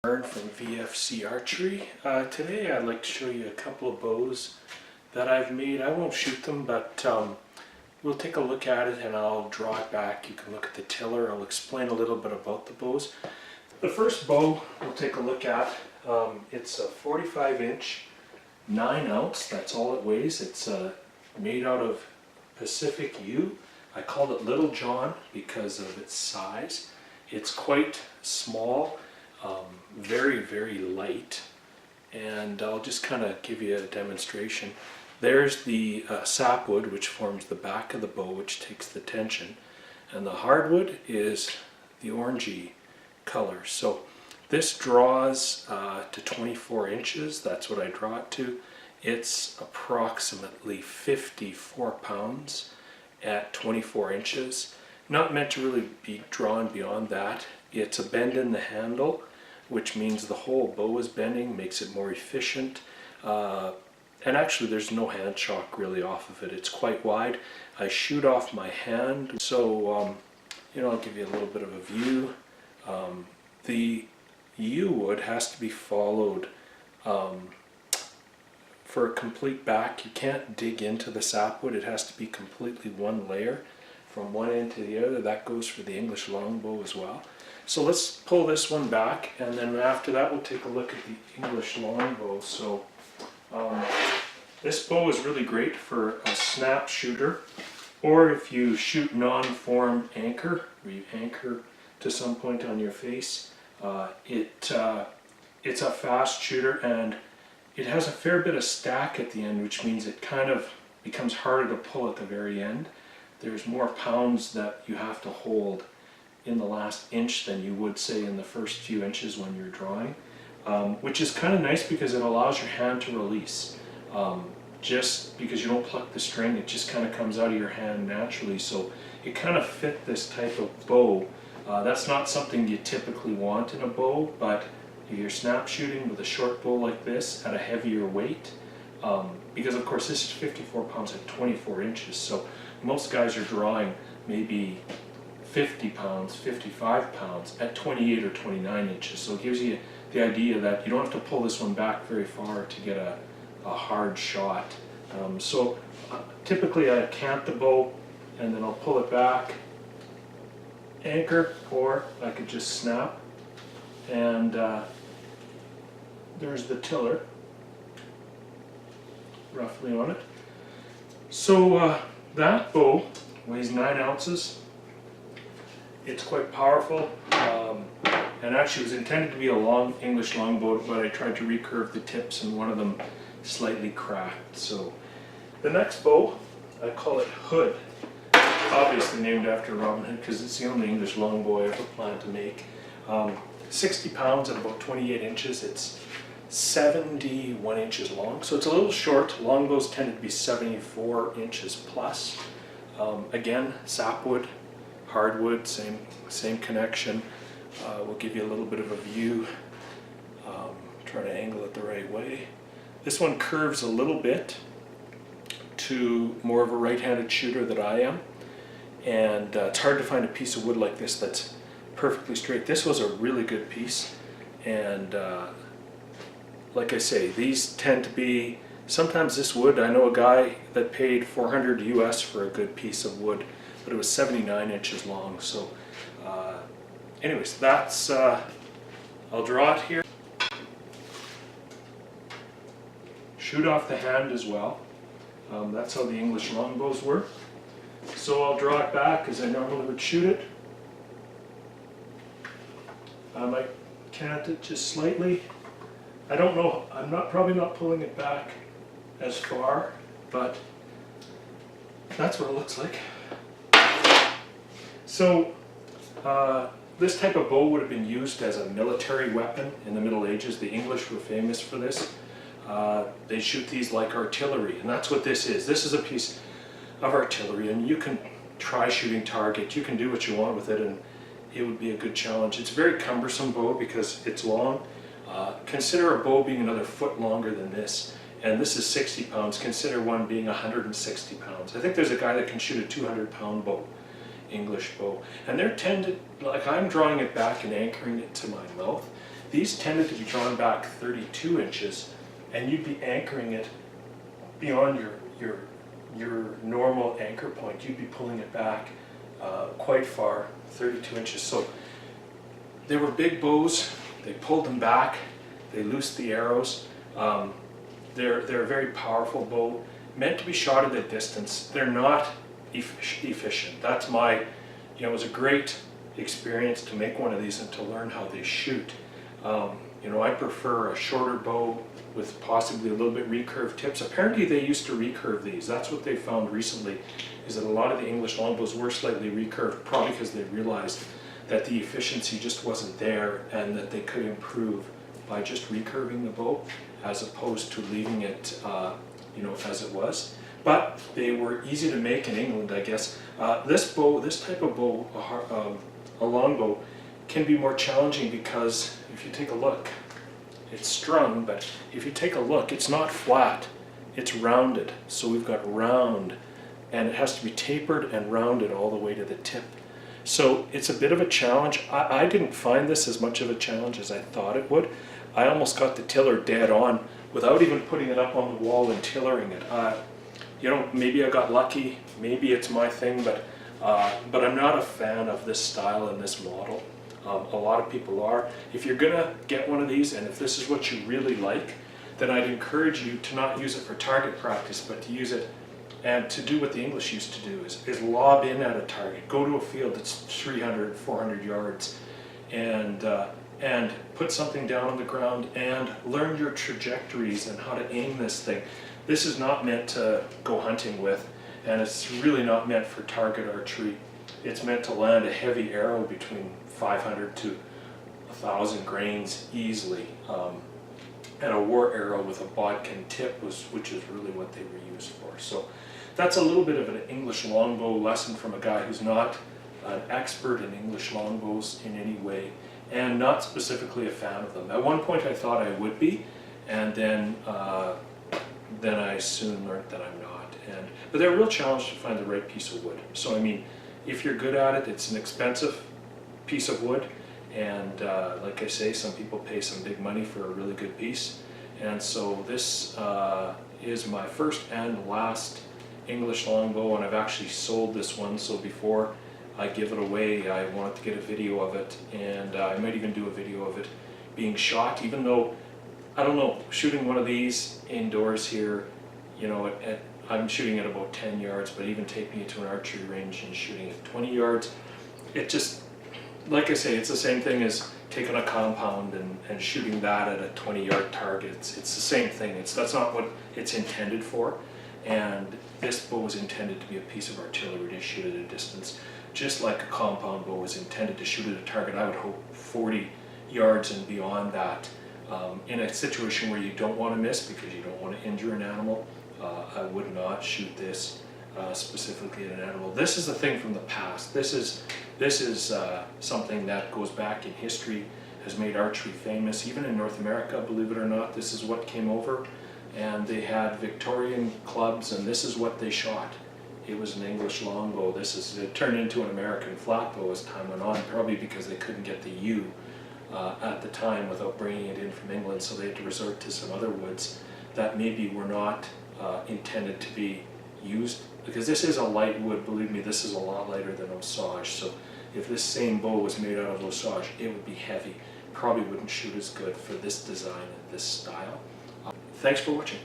From VFC Archery. Today I'd like to show you a couple of bows that I've made. I won't shoot them, but we'll take a look at it and I'll draw it back. You can look at the tiller. I'll explain a little bit about the bows. The first bow we'll take a look at, it's a 45-inch 9-ounce. That's all it weighs. It's made out of Pacific yew. I called it Little John because of its size. It's quite small. Very, very light, and I'll just kind of give you a demonstration. There's the sapwood, which forms the back of the bow, which takes the tension, and the hardwood is the orangey color. So this draws to 24 inches. That's what I draw it to. It's approximately 54 pounds at 24 inches. Not meant to really be drawn beyond that. It's a bend in the handle, which means the whole bow is bending, makes it more efficient. And actually there's no hand shock really off of it. It's quite wide. I shoot off my hand, so I'll give you a little bit of a view. The yew wood has to be followed for a complete back. You can't dig into the sapwood. It has to be completely one layer from one end to the other. That goes for the English longbow as well. So let's pull this one back, and then after that we'll take a look at the English longbow. So this bow is really great for a snap shooter, or if you shoot non-form anchor, where you anchor to some point on your face. It's a fast shooter, and it has a fair bit of stack at the end, which means it kind of becomes harder to pull at the very end. There's more pounds that you have to hold in the last inch than you would say in the first few inches when you're drawing, which is kind of nice because it allows your hand to release. Just because you don't pluck the string, it just kind of comes out of your hand naturally, so it kind of fit this type of bow. That's not something you typically want in a bow, but if you're snap shooting with a short bow like this at a heavier weight, because of course this is 54 pounds at 24 inches, so most guys are drawing maybe 50 pounds, 55 pounds at 28 or 29 inches. So it gives you the idea that you don't have to pull this one back very far to get a hard shot. Typically I cant the bow and then I'll pull it back, anchor, or I could just snap, and there's the tiller roughly on it. So that bow weighs 9 ounces. It's quite powerful, and actually it was intended to be a long English longbow, but I tried to recurve the tips and one of them slightly cracked. So the next bow, I call it Hood, obviously named after Robin Hood because it's the only English longbow I ever planned to make. 60 pounds at about 28 inches. It's 71 inches long, so it's a little short. Longbows tended to be 74 inches plus. Again, sapwood, hardwood, same connection. We'll give you a little bit of a view. Try to angle it the right way. This one curves a little bit to more of a right-handed shooter that I am, and it's hard to find a piece of wood like this that's perfectly straight. This was a really good piece, and like I say, these tend to be, sometimes this wood, I know a guy that paid $400 US for a good piece of wood, but it was 79 inches long. So anyways, that's, I'll draw it here. Shoot off the hand as well. That's how the English longbows work. So I'll draw it back as I normally would shoot it. I might cant it just slightly. I don't know, I'm probably not pulling it back as far, but that's what it looks like. So this type of bow would have been used as a military weapon in the Middle Ages. The English were famous for this. They shoot these like artillery, and that's what this is. This is a piece of artillery, and you can try shooting target. You can do what you want with it, and it would be a good challenge. It's a very cumbersome bow because it's long. Consider a bow being another foot longer than this, and this is 60 pounds. Consider one being 160 pounds. I think there's a guy that can shoot a 200-pound bow. English bow, and they're tended, like I'm drawing it back and anchoring it to my mouth, These tended to be drawn back 32 inches, and you'd be anchoring it beyond your normal anchor point. You'd be pulling it back quite far, 32 inches. So they were big bows. They pulled them back. They loosed the arrows. They're a very powerful bow, meant to be shot at a distance. They're not efficient. That's my, it was a great experience to make one of these and to learn how they shoot. I prefer a shorter bow with possibly a little bit recurved tips. Apparently they used to recurve these. That's what they found recently, is that a lot of the English longbows were slightly recurved, probably because they realized that the efficiency just wasn't there and that they could improve by just recurving the bow as opposed to leaving it as it was. But they were easy to make in England, I guess. This type of bow, a longbow, can be more challenging because if you take a look, it's strung, but if you take a look, it's not flat, it's rounded. So we've got round, and it has to be tapered and rounded all the way to the tip. So it's a bit of a challenge. I didn't find this as much of a challenge as I thought it would. I almost got the tiller dead on without even putting it up on the wall and tillering it. Maybe I got lucky, maybe it's my thing, but I'm not a fan of this style and this model. A lot of people are. If you're gonna get one of these, and if this is what you really like, then I'd encourage you to not use it for target practice, but to use it and to do what the English used to do, is lob in at a target. Go to a field that's 300, 400 yards and put something down on the ground and learn your trajectories and how to aim this thing. This is not meant to go hunting with, and it's really not meant for target archery. It's meant to land a heavy arrow between 500 to 1,000 grains easily. And a war arrow with a bodkin tip, which is really what they were used for. So that's a little bit of an English longbow lesson from a guy who's not an expert in English longbows in any way, and not specifically a fan of them. At one point I thought I would be, and then I soon learned that I'm not. But they're a real challenge to find the right piece of wood. So I mean, if you're good at it, it's an expensive piece of wood, and like I say, some people pay some big money for a really good piece. And so this is my first and last English longbow, and I've actually sold this one, so before I give it away, I wanted to get a video of it, and I might even do a video of it being shot, even though, I don't know, shooting one of these indoors here, I'm shooting at about 10 yards, but even taking it to an archery range and shooting at 20 yards, it just, like I say, it's the same thing as taking a compound and shooting that at a 20-yard target. It's the same thing. That's not what it's intended for. And this bow is intended to be a piece of artillery to shoot at a distance, just like a compound bow is intended to shoot at a target, I would hope, 40 yards and beyond that. In a situation where you don't want to miss because you don't want to injure an animal, I would not shoot this specifically at an animal. This is a thing from the past. This is something that goes back in history, has made archery famous, even in North America, believe it or not. This is what came over, and they had Victorian clubs, and this is what they shot. It was an English longbow. It turned into an American flatbow as time went on, probably because they couldn't get the U at the time without bringing it in from England, so they had to resort to some other woods that maybe were not intended to be used, because this is a light wood. Believe me, this is a lot lighter than Osage, so if this same bow was made out of Osage, it would be heavy. Probably wouldn't shoot as good for this design and this style. Thanks for watching.